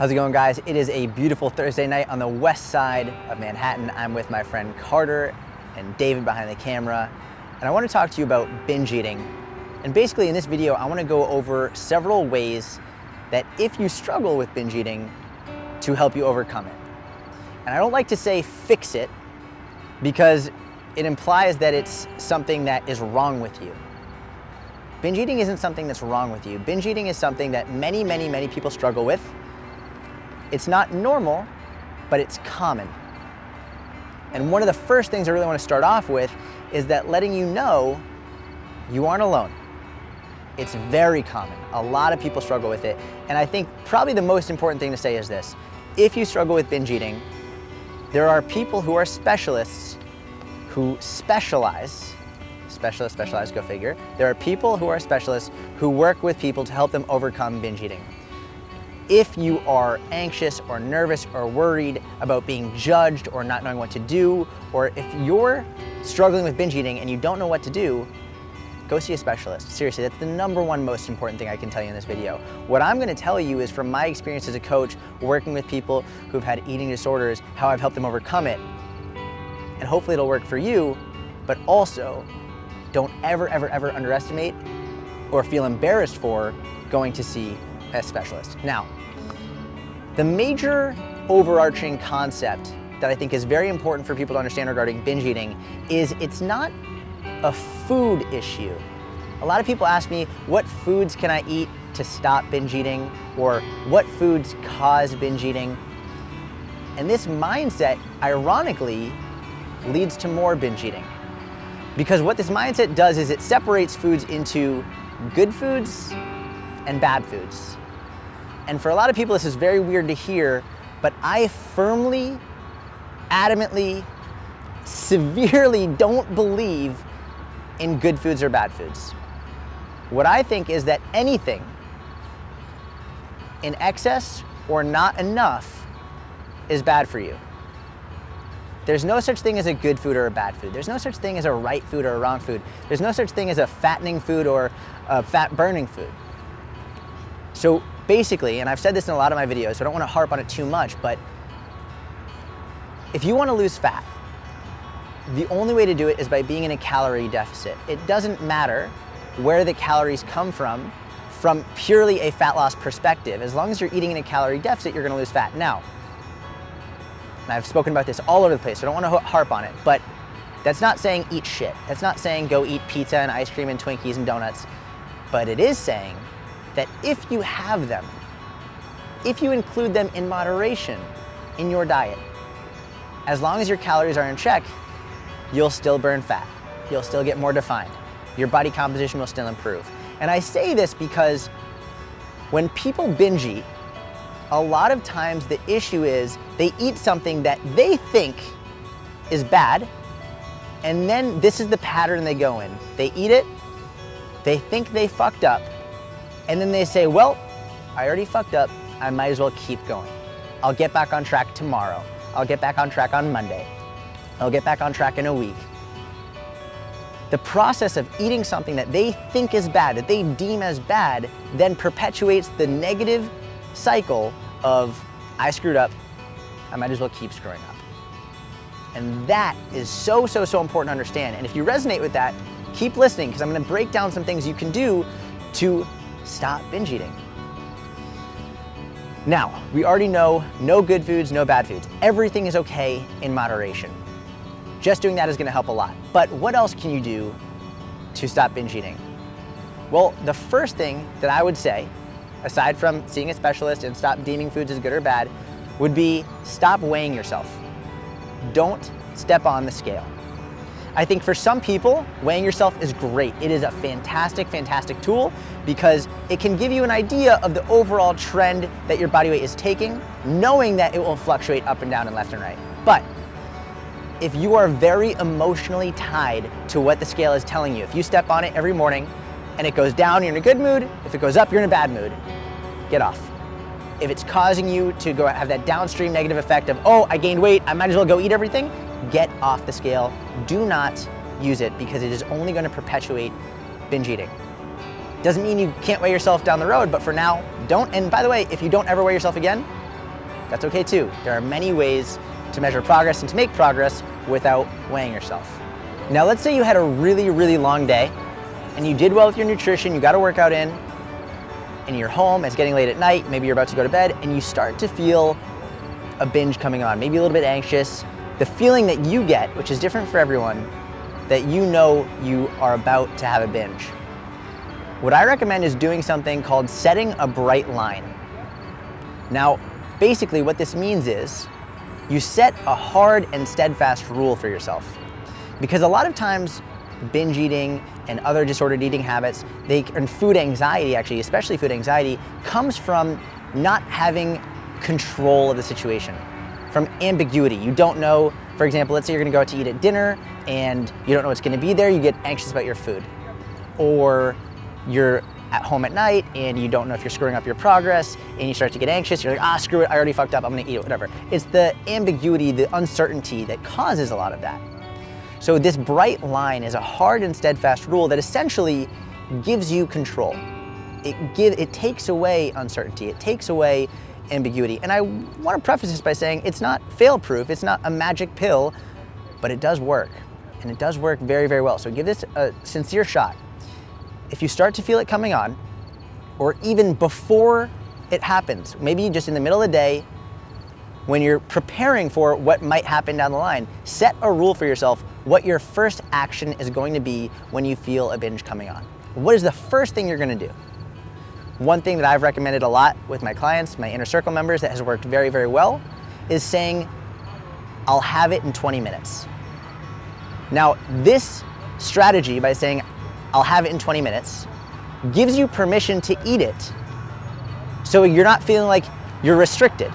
How's it going, guys? It is a beautiful Thursday night on the west side of Manhattan. I'm with my friend Carter and David behind the camera, and I want to talk to you about binge eating. And basically in this video, I want to go over several ways that if you struggle with binge eating, to help you overcome it. And I don't like to say fix it because it implies that it's something that is wrong with you. Binge eating isn't something that's wrong with you. Binge eating is something that many people struggle with. It's not normal, but it's common. And one of the first things I really want to start off with is that letting you know you aren't alone. It's very common. A lot of people struggle with it. And I think probably the most important thing to say is this. If you struggle with binge eating, there are people who are specialists who specialize, go figure. There are people who are specialists who work with people to help them overcome binge eating. If you are anxious or nervous or worried about being judged or not knowing what to do, or if you're struggling with binge eating and you don't know what to do, go see a specialist. Seriously, that's the number one most important thing I can tell you in this video. What I'm gonna tell you is from my experience as a coach, working with people who've had eating disorders, how I've helped them overcome it. And hopefully it'll work for you, but also don't ever underestimate or feel embarrassed for going to see a specialist. Now, the major overarching concept that I think is very important for people to understand regarding binge eating is it's not a food issue. A lot of people ask me, what foods can I eat to stop binge eating? Or what foods cause binge eating? And this mindset, ironically, leads to more binge eating. Because what this mindset does is it separates foods into good foods and bad foods. And for a lot of people, this is very weird to hear, but I firmly, adamantly, severely don't believe in good foods or bad foods. What I think is that anything in excess or not enough is bad for you. There's no such thing as a good food or a bad food. There's no such thing as a right food or a wrong food. There's no such thing as a fattening food or a fat burning food. So basically, and I've said this in a lot of my videos, so I don't want to harp on it too much, but if you want to lose fat, the only way to do it is by being in a calorie deficit. It doesn't matter where the calories come from purely a fat loss perspective. As long as you're eating in a calorie deficit, you're going to lose fat. Now, and I've spoken about this all over the place, so I don't want to harp on it, but that's not saying eat shit. That's not saying go eat pizza and ice cream and Twinkies and donuts. But it is saying that if you have them, if you include them in moderation in your diet, as long as your calories are in check, you'll still burn fat. You'll still get more defined. Your body composition will still improve. And I say this because when people binge eat, a lot of times the issue is they eat something that they think is bad, and then this is the pattern they go in. They eat it, they think they fucked up, and then they say, well, I already fucked up, I might as well keep going. I'll get back on track tomorrow. I'll get back on track on Monday. I'll get back on track in a week. The process of eating something that they think is bad, that they deem as bad, then perpetuates the negative cycle of, I screwed up, I might as well keep screwing up. And that is so important to understand. And if you resonate with that, keep listening, because I'm going to break down some things you can do to stop binge eating. Now, we already know no good foods, no bad foods. Everything is okay in moderation. Just doing that is going to help a lot. But what else can you do to stop binge eating? Well, the first thing that I would say, aside from seeing a specialist and stop deeming foods as good or bad, would be stop weighing yourself. Don't step on the scale. I think for some people, weighing yourself is great. It is a fantastic tool because it can give you an idea of the overall trend that your body weight is taking, knowing that it will fluctuate up and down and left and right. But if you are very emotionally tied to what the scale is telling you, if you step on it every morning and it goes down, you're in a good mood. If it goes up, you're in a bad mood. Get off. If it's causing you to go have that downstream negative effect of, oh, I gained weight, I might as well go eat everything, get off the scale. Do not use it because it is only going to perpetuate binge eating. Doesn't mean you can't weigh yourself down the road, but for now, don't. And by the way, if you don't ever weigh yourself again, That's okay too. There are many ways to measure progress and to make progress without weighing yourself. Now let's say you had a really, really long day and you did well with your nutrition, you got a workout in, and you're home, it's getting late at night, maybe you're about to go to bed, and you start to feel a binge coming on, maybe a little bit anxious. The feeling that you get, which is different for everyone, that you know you are about to have a binge. What I recommend is doing something called setting a bright line. Now, basically what this means is you set a hard and steadfast rule for yourself. Because a lot of times, binge eating and other disordered eating habits, and food anxiety actually, especially food anxiety, comes from not having control of the situation, from ambiguity. You don't know, for example, let's say you're gonna go out to eat at dinner and you don't know what's gonna be there, you get anxious about your food. Or you're at home at night and you don't know if you're screwing up your progress and you start to get anxious, you're like, screw it, I already fucked up, I'm gonna eat it, whatever. It's the ambiguity, the uncertainty that causes a lot of that. So this bright line is a hard and steadfast rule that essentially gives you control. It takes away uncertainty, it takes away ambiguity. And I want to preface this by saying it's not fail-proof, it's not a magic pill, but it does work. And it does work very, very well. So give this a sincere shot. If you start to feel it coming on, or even before it happens, maybe just in the middle of the day, when you're preparing for what might happen down the line, set a rule for yourself what your first action is going to be when you feel a binge coming on. What is the first thing you're gonna do? One thing that I've recommended a lot with my clients, my inner circle members, that has worked very, very well, is saying, I'll have it in 20 minutes. Now, this strategy, by saying, I'll have it in 20 minutes, gives you permission to eat it, so you're not feeling like you're restricted.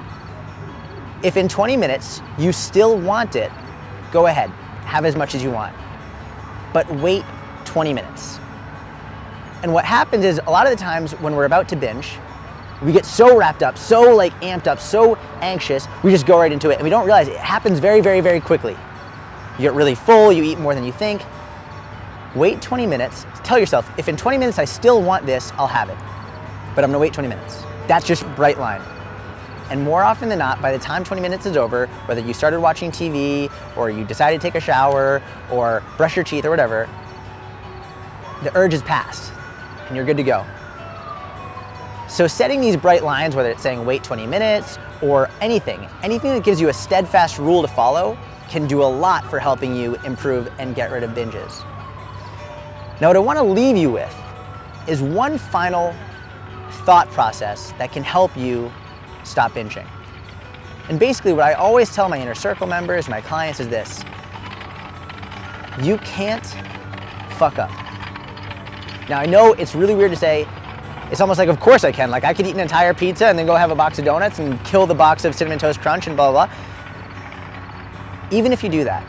If in 20 minutes you still want it, go ahead, have as much as you want, but wait 20 minutes. And what happens is a lot of the times when we're about to binge, we get so wrapped up, so amped up, so anxious, we just go right into it and we don't realize it happens very, very, very quickly. You get really full, you eat more than you think. Wait 20 minutes, tell yourself, if in 20 minutes I still want this, I'll have it. But I'm gonna wait 20 minutes. That's just bright line. And more often than not, by the time 20 minutes is over, whether you started watching TV or you decided to take a shower or brush your teeth or whatever, the urge is past and you're good to go. So setting these bright lines, whether it's saying wait 20 minutes or anything that gives you a steadfast rule to follow can do a lot for helping you improve and get rid of binges. Now what I want to leave you with is one final thought process that can help you stop binging. And basically what I always tell my inner circle members, my clients, is this: you can't fuck up. Now I know it's really weird to say, it's almost like, of course I can. Like I could eat an entire pizza and then go have a box of donuts and kill the box of Cinnamon Toast Crunch and blah, blah, blah. Even if you do that,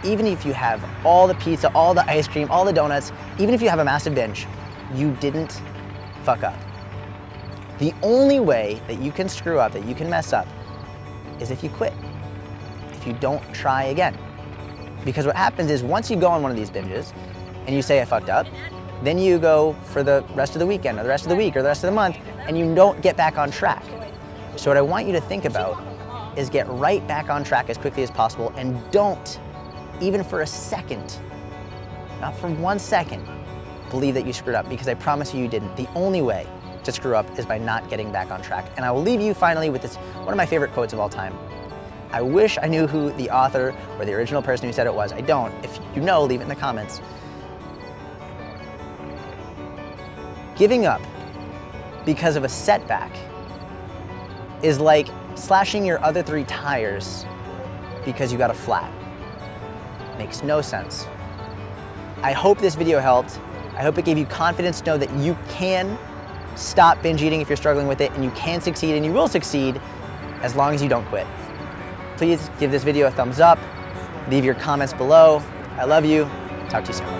even if you have all the pizza, all the ice cream, all the donuts, even if you have a massive binge, you didn't fuck up. The only way that you can screw up, that you can mess up, is if you quit, if you don't try again. Because what happens is once you go on one of these binges and you say I fucked up, then you go for the rest of the weekend or the rest of the week or the rest of the month and you don't get back on track. So what I want you to think about is get right back on track as quickly as possible and don't, even for a second, not for 1 second, believe that you screwed up, because I promise you didn't. The only way to screw up is by not getting back on track. And I will leave you finally with this, one of my favorite quotes of all time. I wish I knew who the author or the original person who said it was. I don't. If you know, leave it in the comments. Giving up because of a setback is like slashing your other 3 tires because you got a flat. Makes no sense. I hope this video helped. I hope it gave you confidence to know that you can stop binge eating if you're struggling with it, and you can succeed, and you will succeed as long as you don't quit. Please give this video a thumbs up, leave your comments below. I love you. Talk to you soon.